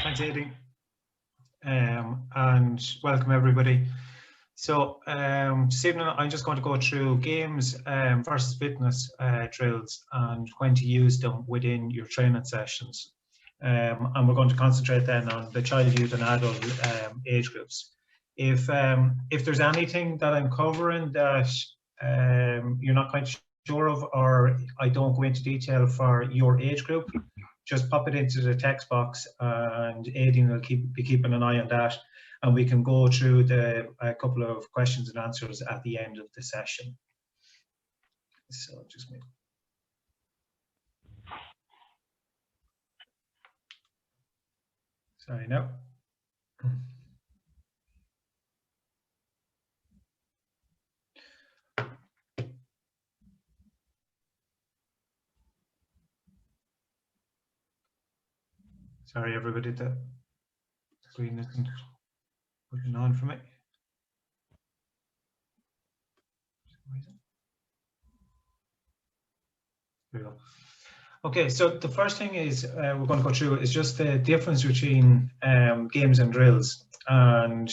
Thanks, Aidan, and welcome everybody. So this evening I'm just going to go through games versus fitness drills and when to use them within your training sessions. And we're going to concentrate then on the child, youth and adult age groups. If there's anything that I'm covering that you're not quite sure of, or I don't go into detail for your age group, just pop it into the text box and Aidan will be keeping an eye on that, and we can go through a couple of questions and answers at the end of the session. So just me. Sorry, no. Sorry, everybody, the screen isn't putting on for me. There we go. Okay, so the first thing is we're going to go through is just the difference between games and drills and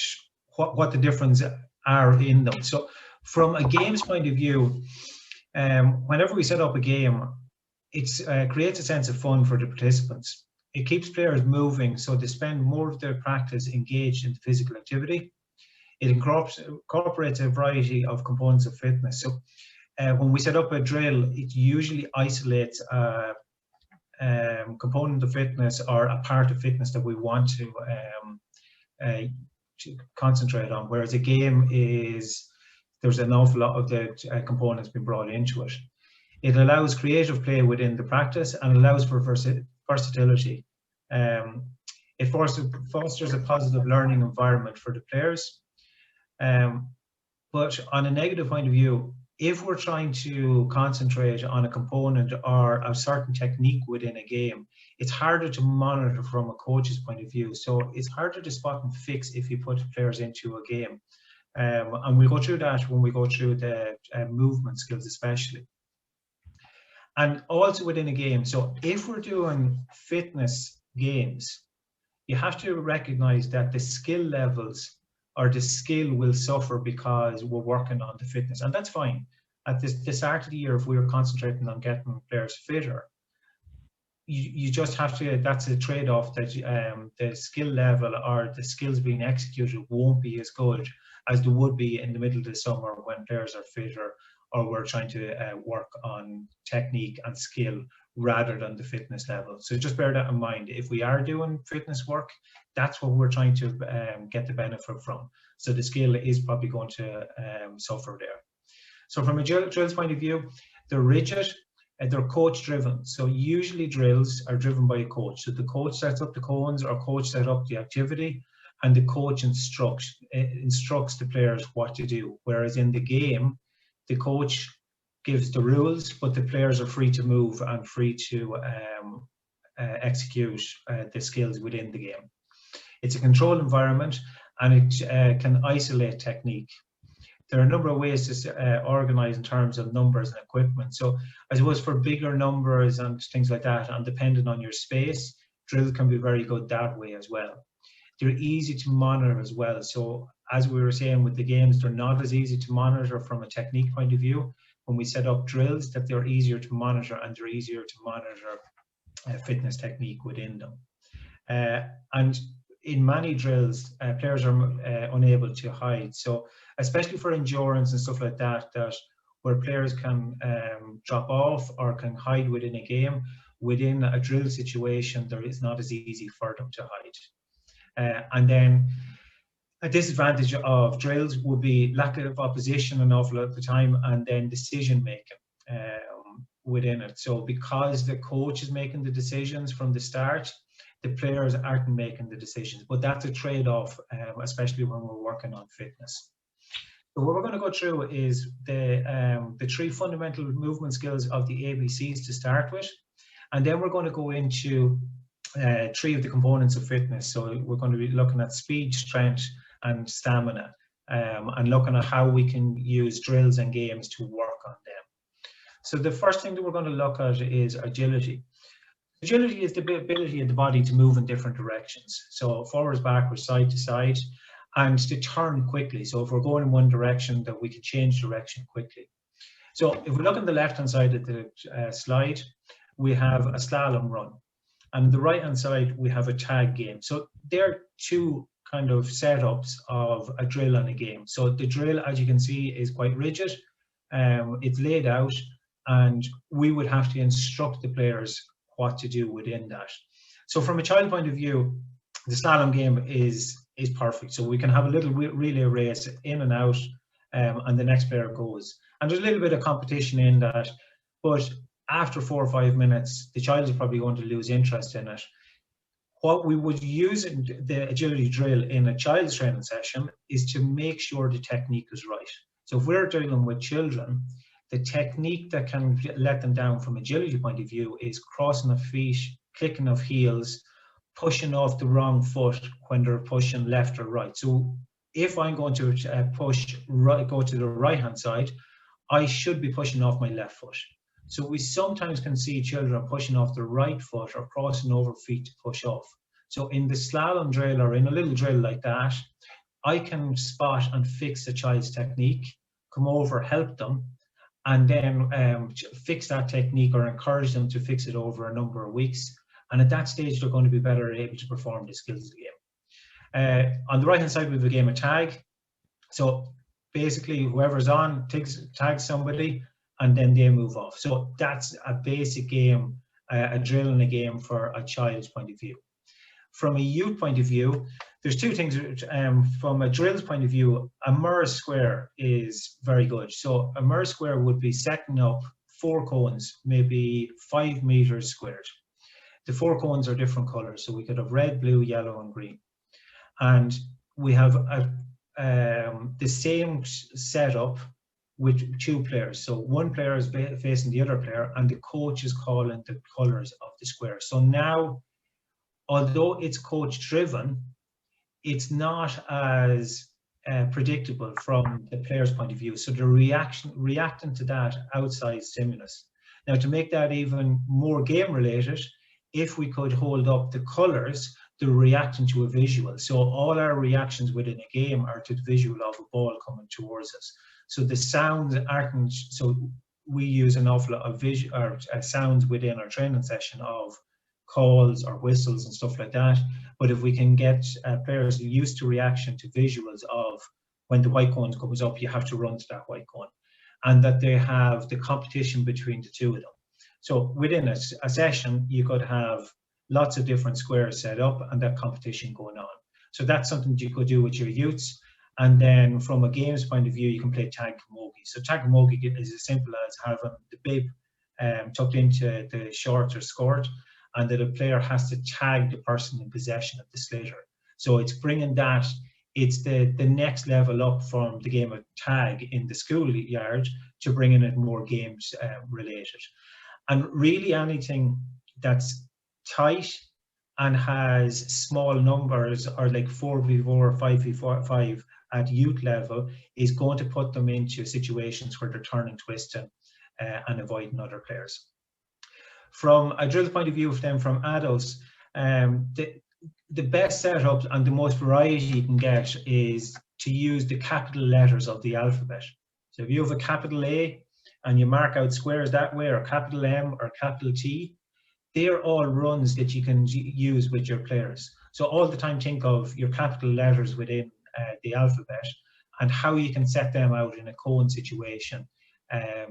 what the difference are in them. So from a games point of view, whenever we set up a game, it creates a sense of fun for the participants. It keeps players moving, so they spend more of their practice engaged in the physical activity. It incorporates a variety of components of fitness. So when we set up a drill, it usually isolates a component of fitness or a part of fitness that we want to concentrate on, whereas a game there's an awful lot of the components being brought into it. It allows creative play within the practice and allows for versatility. It fosters a positive learning environment for the players. But on a negative point of view, if we're trying to concentrate on a component or a certain technique within a game, it's harder to monitor from a coach's point of view. So it's harder to spot and fix if you put players into a game. And we'll go through that when we go through the movement skills especially. And also within a game, so if we're doing fitness games, you have to recognize that the skill levels or the skill will suffer because we're working on the fitness, and that's fine. At the start of the year, if we were concentrating on getting players fitter, you just have to, that's a trade-off, that the skill level or the skills being executed won't be as good as they would be in the middle of the summer when players are fitter or we're trying to work on technique and skill rather than the fitness level. So just bear that in mind. If we are doing fitness work, that's what we're trying to get the benefit from. So the skill is probably going to suffer there. So from a drills point of view, they're rigid and they're coach driven. So usually drills are driven by a coach. So the coach sets up the cones or coach sets up the activity and the coach instructs the players what to do. Whereas in the game, the coach gives the rules, but the players are free to move and free to execute the skills within the game. It's a controlled environment and it can isolate technique. There are a number of ways to organize in terms of numbers and equipment. So I suppose for bigger numbers and things like that, and depending on your space, drill can be very good that way as well. They're easy to monitor as well. So as we were saying with the games, they're not as easy to monitor from a technique point of view. When we set up drills, that they're easier to monitor and they're easier to monitor fitness technique within them. And in many drills, players are unable to hide. So especially for endurance and stuff like that, where players can drop off or can hide within a game, within a drill situation, there is not as easy for them to hide. And then a disadvantage of drills would be lack of opposition an awful lot of the time, and then decision making within it. So because the coach is making the decisions from the start, the players aren't making the decisions, but that's a trade-off, especially when we're working on fitness. So what we're going to go through is the three fundamental movement skills of the ABCs to start with, and then we're going to go into three of the components of fitness. So we're going to be looking at speed, strength, and stamina, and looking at how we can use drills and games to work on them. So the first thing that we're going to look at is agility. Agility is the ability of the body to move in different directions. So forwards, backwards, side to side, and to turn quickly. So if we're going in one direction, that we can change direction quickly. So if we look on the left-hand side of the slide, we have a slalom run. And on the right-hand side, we have a tag game. So they're two kind of setups of a drill and a game. So the drill, as you can see, is quite rigid. It's laid out, and we would have to instruct the players what to do within that. So from a child point of view, the slalom game is perfect. So we can have a little relay race in and out, and the next player goes. And there's a little bit of competition in that, but after 4 or 5 minutes, the child is probably going to lose interest in it. What we would use in the agility drill in a child's training session is to make sure the technique is right. So if we're dealing with children, the technique that can let them down from agility point of view is crossing of feet, clicking of heels, pushing off the wrong foot when they're pushing left or right. So if I'm going to push right, go to the right hand side, I should be pushing off my left foot. So we sometimes can see children pushing off the right foot or crossing over feet to push off. So in the slalom drill or in a little drill like that, I can spot and fix a child's technique, come over, help them, and then fix that technique or encourage them to fix it over a number of weeks. And at that stage, they're going to be better able to perform the skills of the game. On the right-hand side, we have a game of tag. So basically, whoever's on tags somebody, and then they move off. So that's a basic game, a drill and a game for a child's point of view. From a youth point of view, there's two things. From a drill's point of view, a Merz square is very good. So a Merz square would be setting up 4 cones, maybe 5 meters squared. The 4 cones are different colors. So we could have red, blue, yellow, and green. And we have the same setup with 2 players. So one player is facing the other player, and the coach is calling the colors of the square. So now, although it's coach driven, it's not as predictable from the player's point of view. So they're reacting to that outside stimulus. Now, to make that even more game related, if we could hold up the colors, they're reacting to a visual. So all our reactions within a game are to the visual of a ball coming towards us. So the sounds aren't, so we use an awful lot of sounds within our training session of calls or whistles and stuff like that. But if we can get players used to reaction to visuals of when the white cone comes up, you have to run to that white cone, and that they have the competition between the two of them. So within a session, you could have lots of different squares set up and that competition going on. So that's something you could do with your youths. And then from a games point of view, you can play tag camogie. So tag camogie is as simple as having the bib tucked into the short or skirt, and that a player has to tag the person in possession of the slater. So it's bringing that, it's the next level up from the game of tag in the schoolyard to bringing it more games related. And really anything that's tight and has small numbers, or like 4v4, 5v5 at youth level, is going to put them into situations where they're turning, twisting, and avoiding other players. From a drill point of view, then from adults, the best setup and the most variety you can get is to use the capital letters of the alphabet. So if you have a capital A and you mark out squares that way, or capital M or capital T, they're all runs that you can use with your players. So all the time think of your capital letters within the alphabet and how you can set them out in a cone situation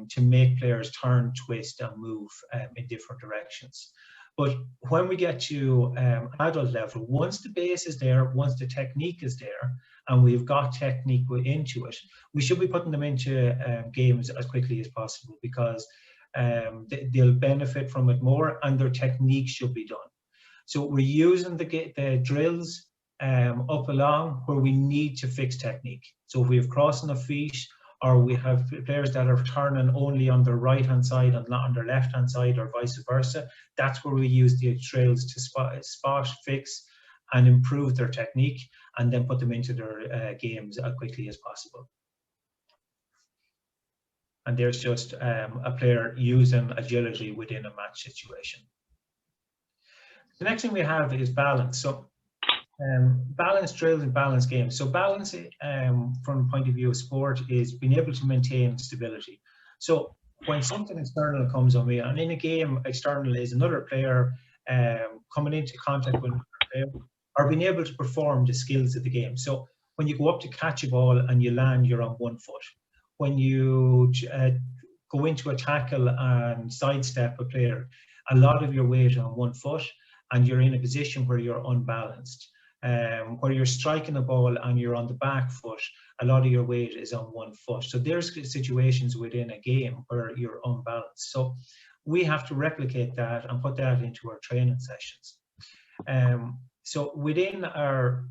to make players turn, twist and move in different directions. But when we get to adult level, once the base is there, once the technique is there, and we've got technique into it, we should be putting them into games as quickly as possible, because they'll benefit from it more and their technique should be done. So we're using the drills up along where we need to fix technique. So if we have crossing of feet, or we have players that are turning only on their right hand side and not on their left hand side, or vice versa, that's where we use the drills to spot, fix and improve their technique, and then put them into their games as quickly as possible. And there's just a player using agility within a match situation. The next thing we have is balance. So balance drills and balance games. So balance from the point of view of sport is being able to maintain stability. So when something external comes on me, and in a game, external is another player coming into contact with another player, or being able to perform the skills of the game. So when you go up to catch a ball and you land, you're on one foot. When you go into a tackle and sidestep a player, a lot of your weight on one foot, and you're in a position where you're unbalanced. Where you're striking a ball and you're on the back foot, a lot of your weight is on one foot. So there's situations within a game where you're unbalanced. So we have to replicate that and put that into our training sessions. So within our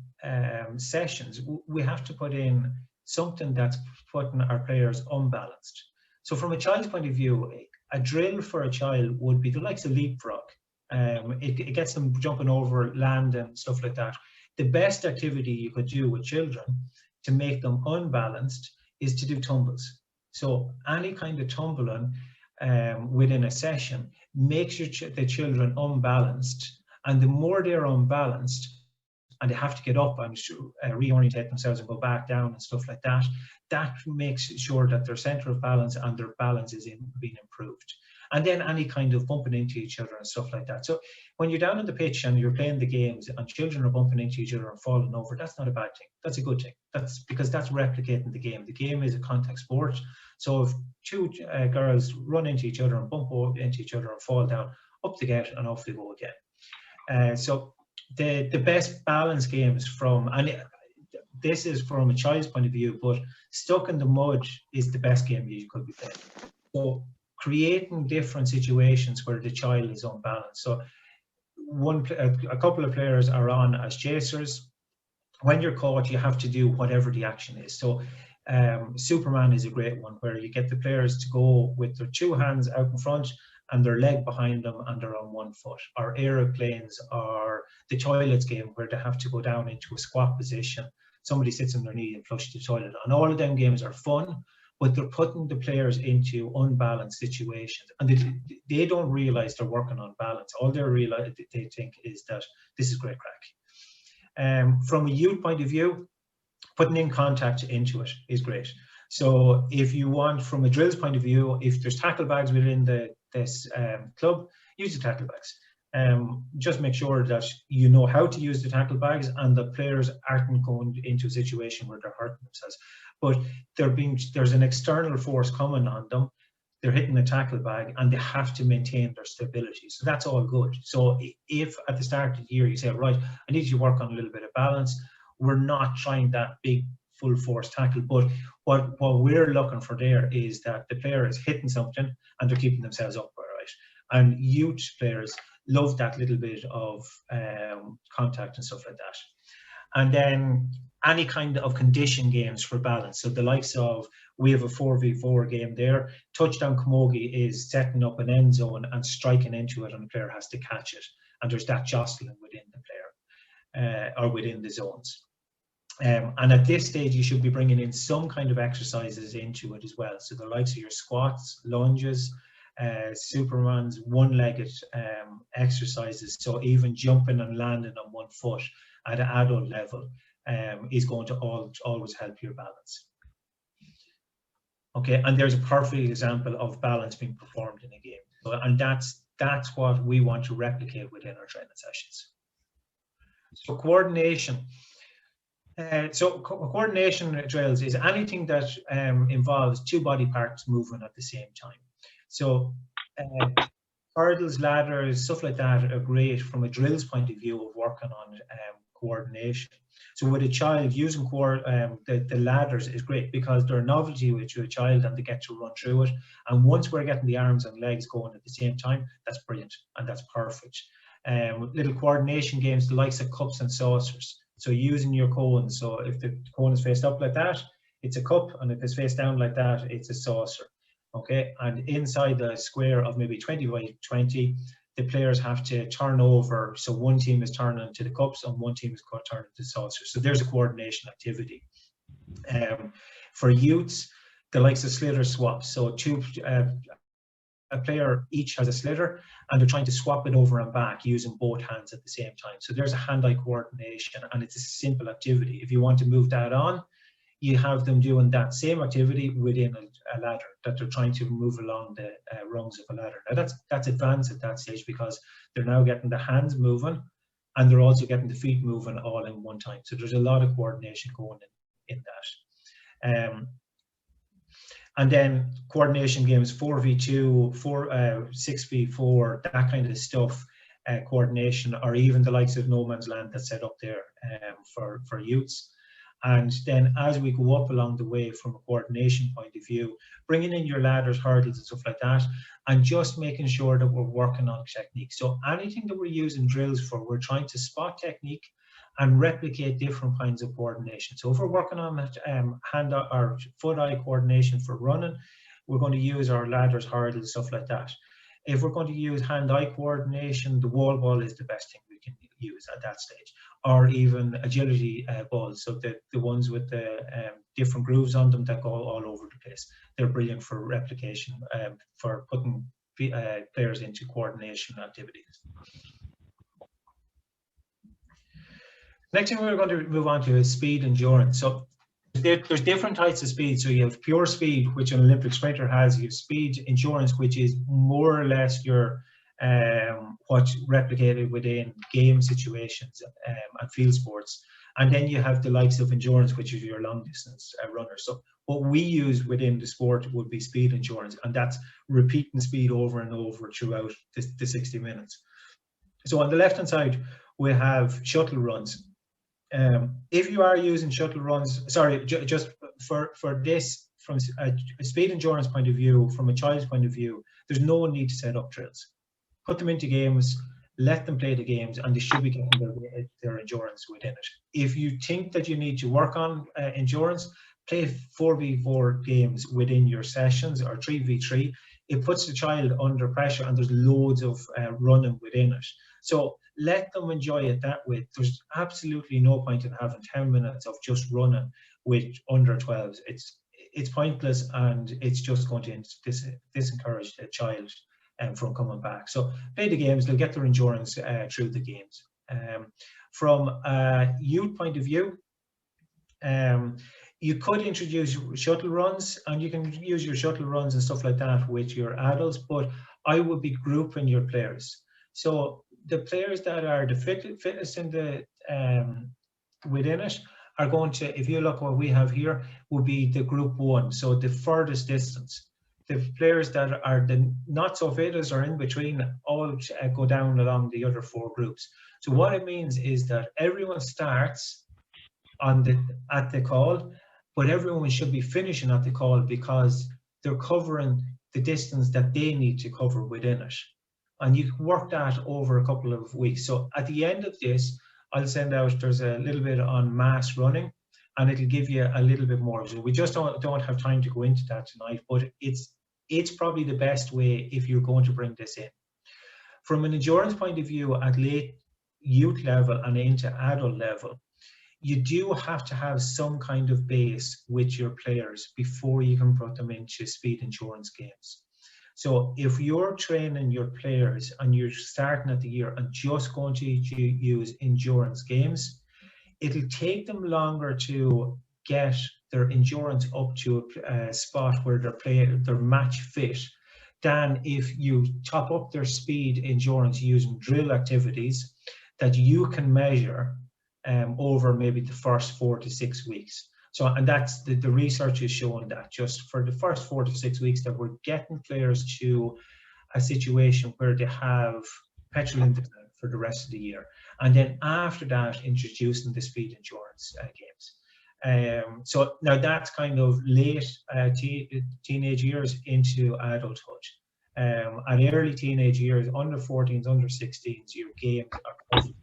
sessions, we have to put in something that's putting our players unbalanced. So from a child's point of view, a drill for a child would be the likes of leapfrog. It gets them jumping over land and stuff like that. The best activity you could do with children to make them unbalanced is to do tumbles. So any kind of tumbling within a session makes the children unbalanced, and the more they're unbalanced and they have to get up and reorientate themselves and go back down and stuff like that, that makes sure that their center of balance and their balance is being improved. And then any kind of bumping into each other and stuff like that. So when you're down on the pitch and you're playing the games and children are bumping into each other and falling over, that's not a bad thing. That's a good thing. That's because that's replicating the game. The game is a contact sport. So if two girls run into each other and bump into each other and fall down, up they get and off they go again. So the best balance games from, and this is from a child's point of view, but Stuck in the Mud is the best game you could be playing. So creating different situations where the child is unbalanced. So a couple of players are on as chasers. When you're caught, you have to do whatever the action is. So Superman is a great one, where you get the players to go with their two hands out in front and their leg behind them and they're on one foot. Or aeroplanes, or the toilets game, where they have to go down into a squat position. Somebody sits on their knee and flush the toilet. And all of them games are fun, but they're putting the players into unbalanced situations, and they don't realize they're working on balance. All they think is that this is great crack. From a youth point of view, putting in contact into it is great. So if you want, from a drills point of view, if there's tackle bags within this club, use the tackle bags. Just make sure that you know how to use the tackle bags and the players aren't going into a situation where they're hurting themselves. But there's an external force coming on them. They're hitting the tackle bag and they have to maintain their stability. So that's all good. So if at the start of the year you say, right, I need you to work on a little bit of balance, we're not trying that big full force tackle. But what we're looking for there is that the player is hitting something and they're keeping themselves up, right? And youth players love that little bit of contact and stuff like that. And then any kind of condition games for balance. So the likes of, we have a 4v4 game there. Touchdown Camogie is setting up an end zone and striking into it, and the player has to catch it. And there's that jostling within the player or within the zones. And at this stage, you should be bringing in some kind of exercises into it as well. So the likes of your squats, lunges, Superman's one-legged exercises. So even jumping and landing on one foot at an adult level is going to always help your balance. Okay, and there's a perfect example of balance being performed in a game. So, and that's what we want to replicate within our training sessions. So coordination. Coordination drills is anything that involves two body parts moving at the same time. So hurdles, ladders, stuff like that are great from a drills point of view of working on coordination. So with a child, using the ladders is great because they're a novelty to a child and they get to run through it. And once we're getting the arms and legs going at the same time, that's brilliant and that's perfect. Little coordination games, the likes of cups and saucers. So using your cones. So if the cone is faced up like that, it's a cup, and if it's faced down like that, it's a saucer. Okay, and inside the square of maybe 20 by 20, the players have to turn over. So one team is turning to the cups and one team is turning to the saucers. So there's a coordination activity. For youths, the likes of sliotar swaps. So two a player each has a sliotar, and they're trying to swap it over and back using both hands at the same time. So there's a hand-eye coordination, and it's a simple activity. If you want to move that on, you have them doing that same activity within a ladder that they're trying to move along the rungs of a ladder. Now that's advanced at that stage because they're now getting the hands moving and they're also getting the feet moving all in one time. So there's a lot of coordination going in that. And then coordination games, 4v2, 6v4, that kind of stuff, coordination, or even the likes of No Man's Land that's set up there for youths. And then as we go up along the way from a coordination point of view, bringing in your ladders, hurdles and stuff like that, and just making sure that we're working on technique. So anything that we're using drills for, we're trying to spot technique and replicate different kinds of coordination. So if we're working on hand or foot-eye coordination for running, we're going to use our ladders, hurdles, stuff like that. If we're going to use hand-eye coordination, the wall ball is the best thing we can use at that stage, or even agility balls, so the ones with the different grooves on them that go all over the place. They're brilliant for replication, for putting players into coordination activities. Next thing we're going to move on to is speed endurance. So there's different types of speed. So you have pure speed, which an Olympic sprinter has. You have speed endurance, which is more or less your what's replicated within game situations and field sports. And then you have the likes of endurance, which is your long distance runners. So what we use within the sport would be speed endurance, and that's repeating speed over and over throughout the 60 minutes. So on the left hand side, we have shuttle runs. If you are using shuttle runs, sorry, just for this, from a speed endurance point of view, from a child's point of view, there's no need to set up drills. Put them into games, let them play the games, and they should be getting their endurance within it. If you think that you need to work on endurance, play 4v4 games within your sessions, or 3v3. It puts the child under pressure, and there's loads of running within it. So let them enjoy it that way. There's absolutely no point in having 10 minutes of just running with under 12s. It's pointless, and it's just going to disencourage the child from coming back. So play the games, they'll get their endurance through the games. From a youth point of view, you could introduce shuttle runs, and you can use your shuttle runs and stuff like that with your adults, but I would be grouping your players. So the players that are the fittest in the within it are going to, if you look what we have here, will be the group one, so the furthest distance. The players that are the not so fittest or in between all go down along the other four groups. So what it means is that everyone starts at the call, but everyone should be finishing at the call because they're covering the distance that they need to cover within it. And you can work that over a couple of weeks. So at the end of this, I'll send out, there's a little bit on mass running, and it'll give you a little bit more. So we just don't have time to go into that tonight, but it's probably the best way if you're going to bring this in. From an endurance point of view, at late youth level and into adult level, you do have to have some kind of base with your players before you can put them into speed endurance games. So if you're training your players and you're starting at the year and just going to use endurance games, it'll take them longer to get their endurance up to a spot where they're match fit than if you top up their speed endurance using drill activities that you can measure over maybe the first 4 to 6 weeks. So, and that's the research is showing that just for the first 4 to 6 weeks that we're getting players to a situation where they have petrol in the tank for the rest of the year. And then after that, introducing the speed endurance games. So now that's kind of late teenage years into adulthood. At early teenage years, under 14s, under 16s, your games are perfect,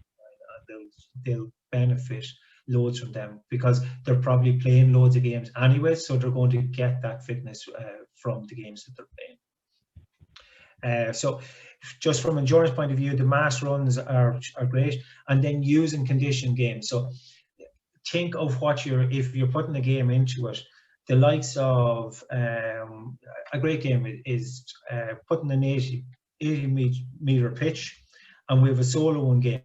and they'll benefit loads from them because they're probably playing loads of games anyway, so they're going to get that fitness from the games that they're playing. So just from endurance point of view, the mass runs are great, and then using condition games. So think of what if you're putting a game into it, the likes of a great game is putting an 80 meter pitch, and we have a solo game.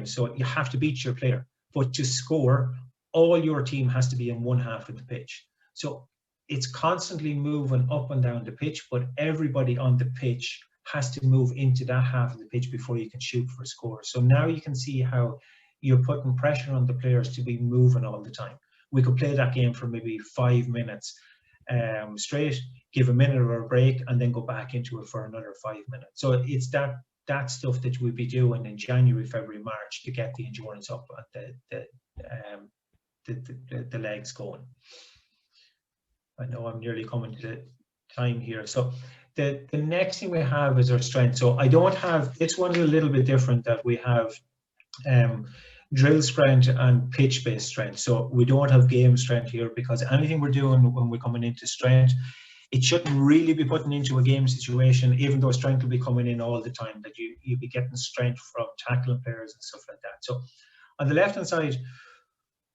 So you have to beat your player, but to score, all your team has to be in one half of the pitch. So it's constantly moving up and down the pitch, but everybody on the pitch has to move into that half of the pitch before you can shoot for a score. So now you can see how you're putting pressure on the players to be moving all the time. We could play that game for maybe 5 minutes straight, give a minute or a break, and then go back into it for another 5 minutes. So it's that stuff that we'll be doing in January, February, March to get the endurance up and the legs going. I know I'm nearly coming to the time here. So the next thing we have is our strength. So I don't have, this one's a little bit different, that we have drill strength and pitch-based strength. So we don't have game strength here, because anything we're doing when we're coming into strength, it shouldn't really be putting into a game situation, even though strength will be coming in all the time, that you'll be getting strength from tackling players and stuff like that. So on the left-hand side,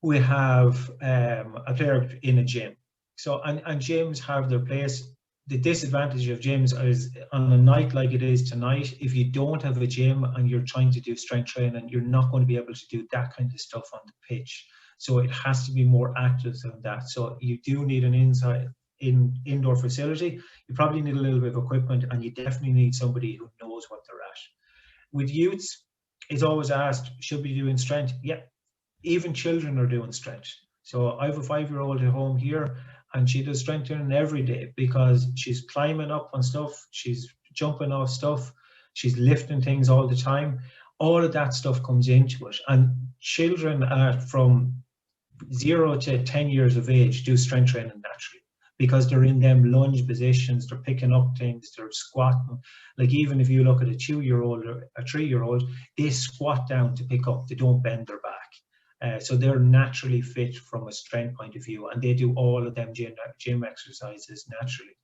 we have a player in a gym. So, and gyms have their place. The disadvantage of gyms is on a night like it is tonight, if you don't have a gym and you're trying to do strength training, you're not going to be able to do that kind of stuff on the pitch. So it has to be more active than that. So you do need an indoor facility. You probably need a little bit of equipment, and you definitely need somebody who knows what they're at. With youths, it's always asked, should we be doing strength? Yeah, even children are doing strength. So I have a 5-year-old at home here, and she does strength training every day, because she's climbing up on stuff, she's jumping off stuff, she's lifting things all the time. All of that stuff comes into it. And children from 0 to 10 years of age do strength training naturally, because they're in them lunge positions, they're picking up things, they're squatting. Like, even if you look at a 2-year-old or a 3-year-old, they squat down to pick up, they don't bend their back. So they're naturally fit from a strength point of view, and they do all of them gym exercises naturally.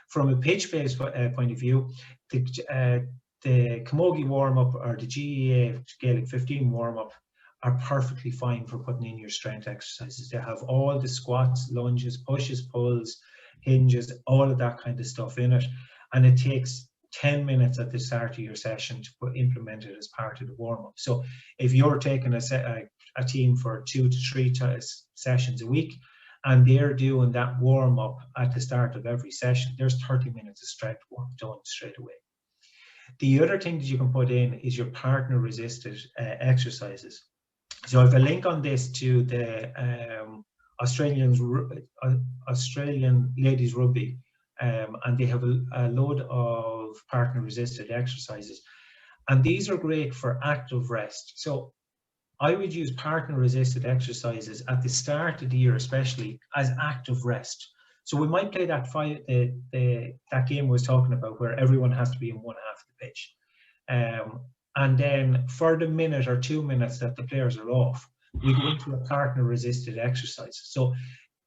From a pitch-based point of view, the Camogie warm-up or the GEA Gaelic 15 warm-up are perfectly fine for putting in your strength exercises. They have all the squats, lunges, pushes, pulls, hinges, all of that kind of stuff in it, and it takes 10 minutes at the start of your session to implement it as part of the warm-up. So if you're taking a team for 2 to 3 sessions a week, and they're doing that warm-up at the start of every session, there's 30 minutes of strength work done straight away. The other thing that you can put in is your partner-resisted exercises. So I have a link on this to the Australian ladies rugby, and they have a load of partner-resisted exercises, and these are great for active rest. So I would use partner-resisted exercises at the start of the year, especially, as active rest. So we might play that that game I was talking about, where everyone has to be in one half of the pitch. And then for the minute or 2 minutes that the players are off, we go into a partner-resisted exercise. So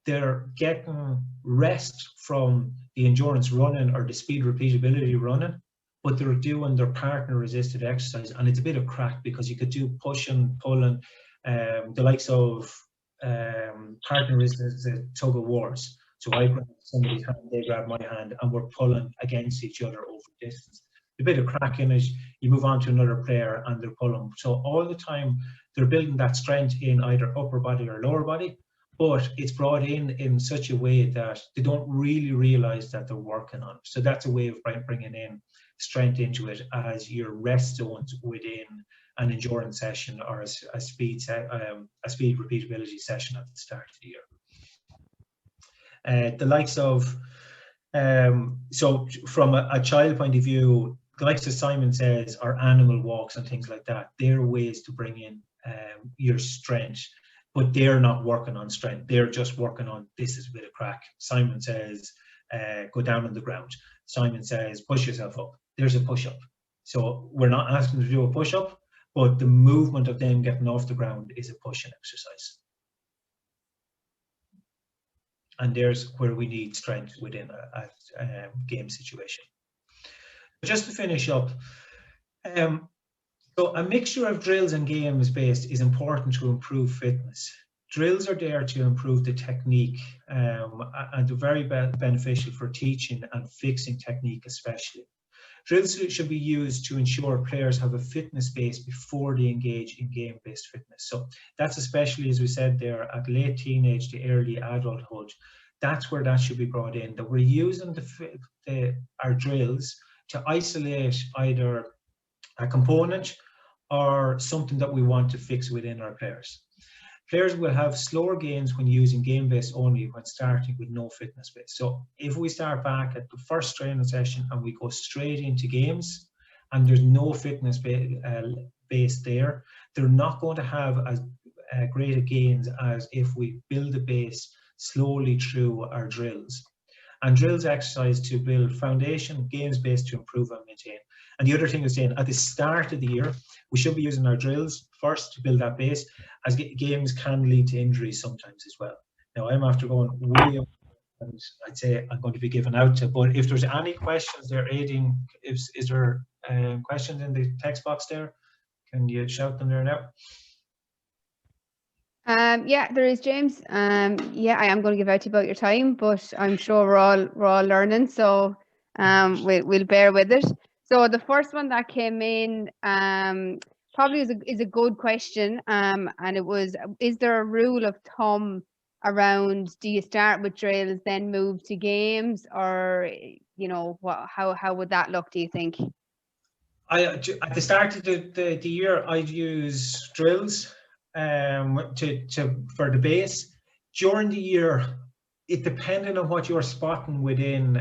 they're getting rest from the endurance running or the speed repeatability running, but they're doing their partner-resisted exercise, and it's a bit of crack, because you could do pushing, pulling, the likes of partner-resisted tug of wars. So I grab somebody's hand, they grab my hand, and we're pulling against each other over distance. A bit of crack in it, you move on to another player and they're pulling. So all the time they're building that strength in either upper body or lower body, but it's brought in such a way that they don't really realize that they're working on it. So that's a way of bringing in strength into it as your rest zones within an endurance session, or a speed repeatability session at the start of the year. The likes of so from a child point of view, the likes of Simon Says, or animal walks and things like that, they're ways to bring in your strength, but they're not working on strength. They're just working on, this is a bit of crack. Simon Says, go down on the ground. Simon Says, push yourself up. There's a push-up. So we're not asking them to do a push-up, but the movement of them getting off the ground is a pushing exercise. And there's where we need strength within a game situation. Just to finish up, so a mixture of drills and games based is important to improve fitness. Drills are there to improve the technique, and they're very beneficial for teaching and fixing technique especially. Drills should be used to ensure players have a fitness base before they engage in game-based fitness. So that's especially, as we said there, at late teenage to early adulthood. That's where that should be brought in, that we're using our drills to isolate either a component or something that we want to fix within our players. Players will have slower gains when using game-based only when starting with no fitness base. So if we start back at the first training session and we go straight into games and there's no fitness base there, they're not going to have as greater gains as if we build a base slowly through our drills. And drills exercise to build foundation, games based to improve and maintain. And the other thing is saying at the start of the year, we should be using our drills first to build that base, as games can lead to injuries sometimes as well. Now I'm after going way up, and I'd say I'm going to be given out to, but if there's any questions there, Aideen, is there questions in the text box there? Can you shout them there now? Yeah, there is, James. Yeah, I am going to give out to you about your time, but I'm sure we're all learning, so we'll bear with it. So the first one that came in probably is a good question, and it was: is there a rule of thumb around? Do you start with drills, then move to games, or how would that look? Do you think? At the start of the year, I'd use drills for the base. During the year, it depended on what you're spotting within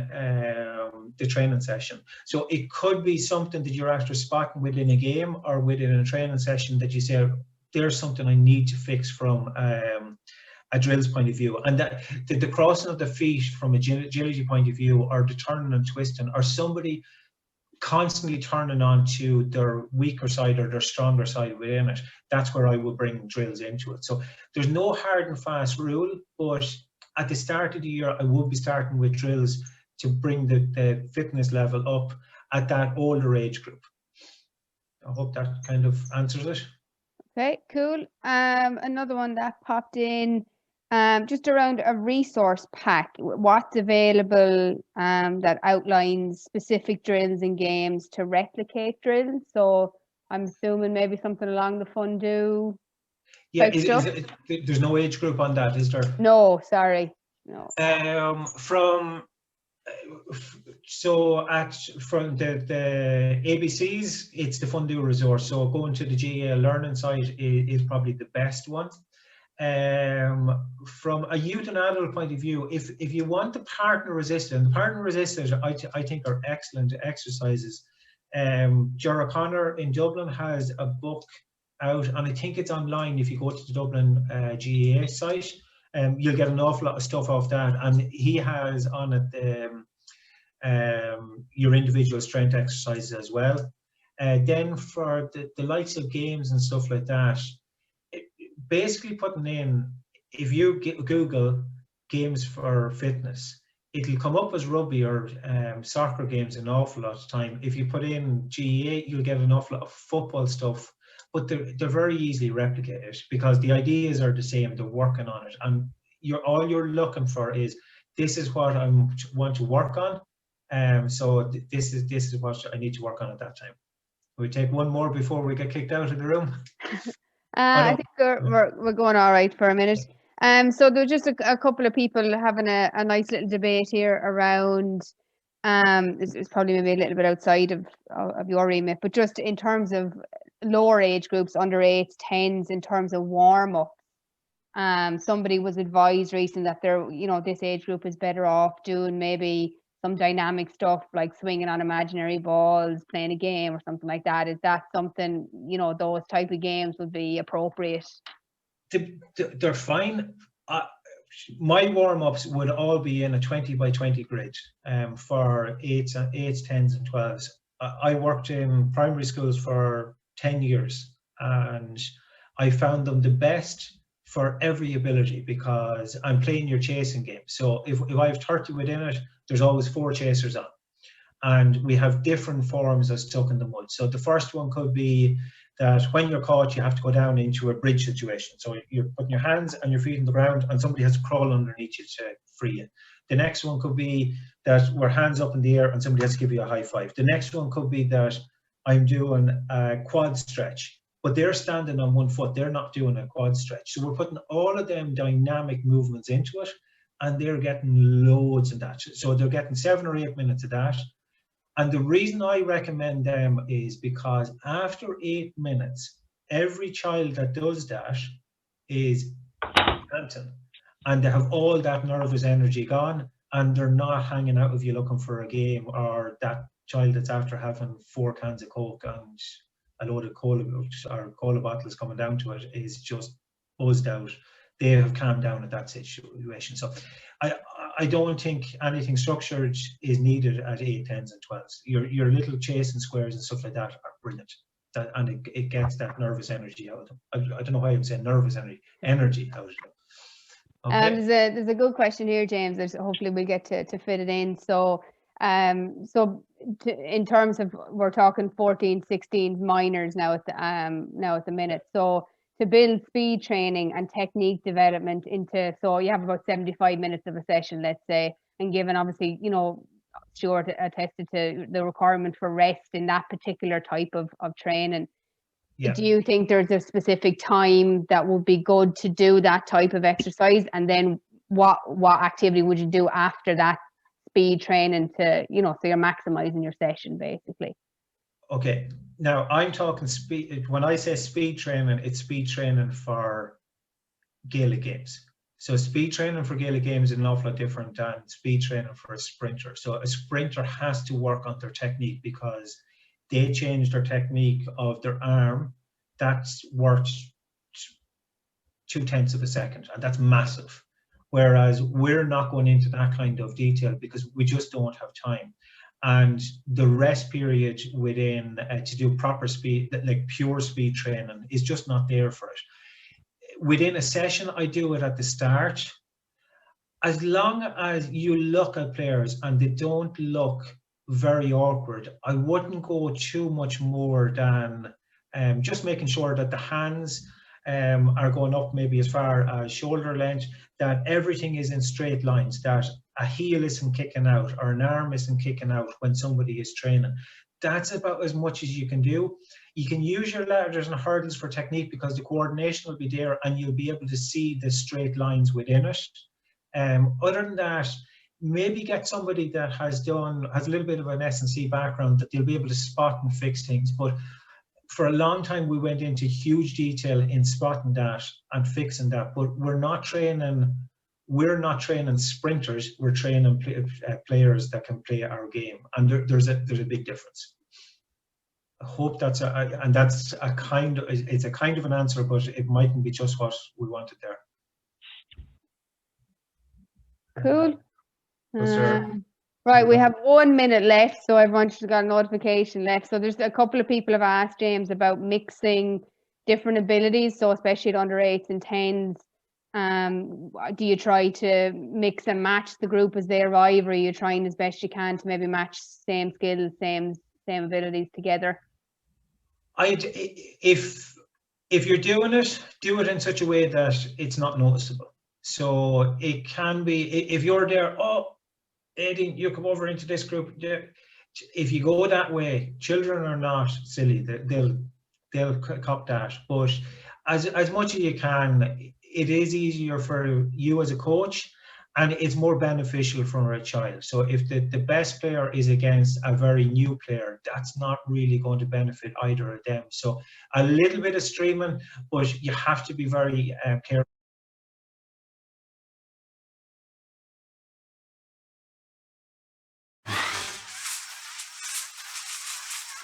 the training session. So it could be something that you're after spotting within a game or within a training session that you say, there's something I need to fix from a drills point of view. And that the crossing of the feet from a agility point of view, or the turning and twisting, or somebody constantly turning on to their weaker side or their stronger side within it, that's where I would bring drills into it. So there's no hard and fast rule, but at the start of the year, I would be starting with drills to bring the fitness level up at that older age group. I hope that kind of answers it. Okay, cool. Another one that popped in, just around a resource pack. What's available that outlines specific drills and games to replicate drills? So I'm assuming maybe something along the Fundu. Yeah, there's no age group on that, is there? No, sorry, no. From the ABCs, it's the Fundu resource. So going to the GAA Learning site is probably the best one. From a youth and adult point of view, if you want the partner resistant, I think are excellent exercises. Ger O'Connor in Dublin has a book out, and I think it's online. If you go to the Dublin GAA site, you'll get an awful lot of stuff off that, and he has on it your individual strength exercises as well. Then for the likes of games and stuff like that, basically putting in, if you Google games for fitness, it'll come up as rugby or soccer games an awful lot of time. If you put in GAA, you'll get an awful lot of football stuff, but they're very easily replicated because the ideas are the same. They're working on it, and all you're looking for is, this is what I want to work on. So this is what I need to work on at that time. We take one more before we get kicked out of the room. I think we're going all right for a minute. So there's just a couple of people having a nice little debate here around. It's probably maybe a little bit outside of your remit, but just in terms of lower age groups, under 8s, 10s, in terms of warm up. Somebody was advised recently that this age group is better off doing maybe some dynamic stuff like swinging on imaginary balls, playing a game or something like that. Is that something, those type of games would be appropriate? They're fine. My warm-ups would all be in a 20 by 20 grid for 8s, 10s and 12s. I worked in primary schools for 10 years and I found them the best for every ability, because I'm playing your chasing game. So if I have 30 within it, there's always 4 chasers on. And we have different forms of stuck in the mud. So the first one could be that when you're caught, you have to go down into a bridge situation. So you're putting your hands and your feet on the ground, and somebody has to crawl underneath you to free you. The next one could be that we're hands up in the air and somebody has to give you a high five. The next one could be that I'm doing a quad stretch, but they're standing on one foot. They're not doing a quad stretch. So we're putting all of them dynamic movements into it, and they're getting loads of that. So they're getting 7 or 8 minutes of that. And the reason I recommend them is because after 8 minutes, every child that does that is panting, and they have all that nervous energy gone, and they're not hanging out with you looking for a game, or that child that's after having 4 cans of Coke and a load of cola bottles coming down to it is just buzzed out. They have calmed down at that situation. So I don't think anything structured is needed at 8, 10s and 12s. Your little chasing squares and stuff like that are brilliant. And it gets that nervous energy out of them. I don't know why I'm saying nervous energy out of them. Okay. There's a good question here, James. Hopefully we'll get to fit it in. So in terms of, we're talking 14, 16 minors now at the minute. So to build speed training and technique development into, so you have about 75 minutes of a session, let's say, and given obviously, Stuart attested to the requirement for rest in that particular type of training. Yeah. Do you think there's a specific time that would be good to do that type of exercise? And then what activity would you do after that speed training to, so you're maximizing your session basically? Okay. Now I'm talking speed. When I say speed training, it's speed training for Gaelic games. So speed training for Gaelic games is an awful lot different than speed training for a sprinter. So a sprinter has to work on their technique because they change their technique of their arm. That's worth 0.2 of a second, and that's massive. Whereas we're not going into that kind of detail because we just don't have time. And the rest period within to do proper speed, like pure speed training, is just not there for it. Within a session, I do it at the start. As long as you look at players and they don't look very awkward, I wouldn't go too much more than just making sure that the hands are going up maybe as far as shoulder length, that everything is in straight lines, that a heel isn't kicking out or an arm isn't kicking out when somebody is training. That's about as much as you can do. You can use your ladders and hurdles for technique because the coordination will be there and you'll be able to see the straight lines within it. Other than that, maybe get somebody that has a little bit of an S&C background that they'll be able to spot and fix things. But for a long time, we went into huge detail in spotting that and fixing that. But we're not training sprinters. We're training players that can play our game, and there's a big difference. I hope that's a kind of an answer, but it mightn't be just what we wanted there. Cool. Right, we have 1 minute left, so everyone should have got a notification left. So there's a couple of people have asked James about mixing different abilities, so especially at under 8s and 10s. Do you try to mix and match the group as they arrive, or are you trying as best you can to maybe match same skills, same abilities together? If you're doing it, do it in such a way that it's not noticeable. So it can be, if you're there, oh, Eddie, you come over into this group. If you go that way, children are not silly. They'll cop that. But as much as you can, it is easier for you as a coach, and it's more beneficial for a child. So if the best player is against a very new player, that's not really going to benefit either of them. So a little bit of streaming, but you have to be very careful.